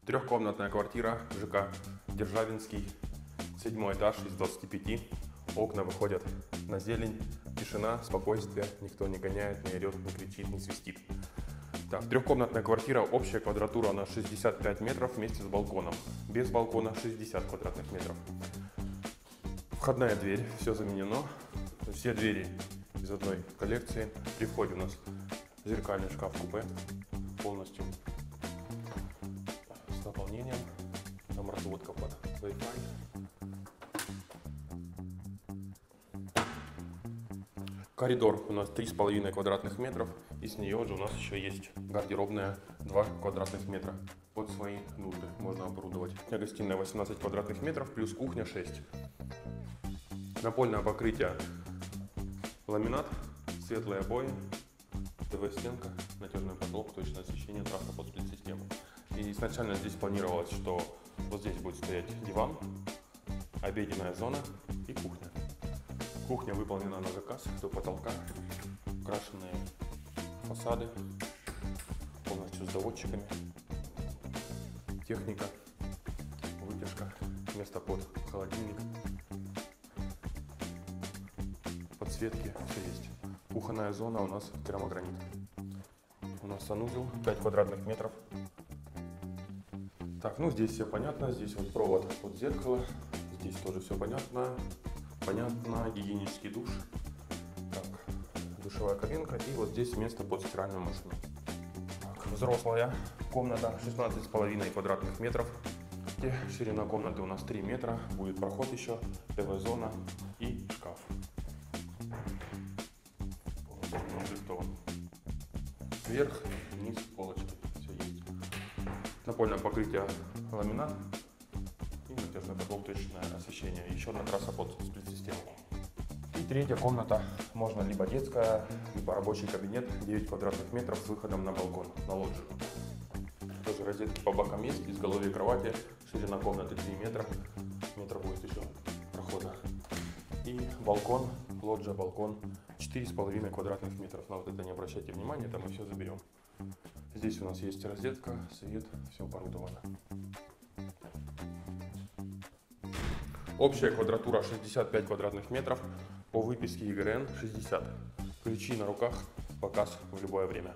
Трехкомнатная квартира, ЖК Державинский, 7 этаж из 25. Окна выходят на зелень, тишина, спокойствие, никто не гоняет, не орет, не кричит, не свистит. Так, трехкомнатная квартира, общая квадратура на 65 метров вместе с балконом. Без балкона 60 квадратных метров. Входная дверь, все заменено. Все двери из одной коллекции. При входе у нас зеркальный шкаф-купе полностью с наполнением. Там разводка под Wi-Fi. Коридор у нас 3,5 квадратных метров, и с нее же у нас еще есть гардеробная 2 квадратных метра. Под свои нужды можно оборудовать. Гостиная 18 квадратных метров, плюс кухня 6. Напольное покрытие ламинат, светлые обои, ТВ-стенка, натяжной потолок, точное освещение, трасса под сплит-систему. И изначально здесь планировалось, что вот здесь будет стоять диван, обеденная зона и кухня. Кухня выполнена на заказ до потолка, украшенные фасады, полностью с доводчиками, техника, вытяжка, место под холодильник, подсветки, все есть. Кухонная зона у нас керамогранит. У нас санузел 5 квадратных метров. Так, ну здесь все понятно, здесь вот провод от зеркала, здесь тоже все понятно. Понятно, гигиенический душ, так, душевая кабинка и вот здесь место под стиральную машину. Так, взрослая комната 16,5 квадратных метров. И ширина комнаты у нас 3 метра, будет проход еще, ТВ-зона и шкаф. Вверх, вниз, полочки, все есть. Напольное покрытие ламинат. И натяжной потолок, точное освещение. Еще одна трасса под сплит-систему. И третья комната. Можно либо детская, либо рабочий кабинет. 9 квадратных метров с выходом на балкон, на лоджию. Тоже розетки по бокам есть, изголовье кровати. Ширина комнаты 3 метра. Метр будет еще прохода. И балкон, лоджия, балкон. 4,5 квадратных метров. На вот это не обращайте внимания, это мы все заберем. Здесь у нас есть розетка, свет, все оборудовано. Общая квадратура 65 квадратных метров, по выписке ЕГРН 60. Ключи на руках, показ в любое время.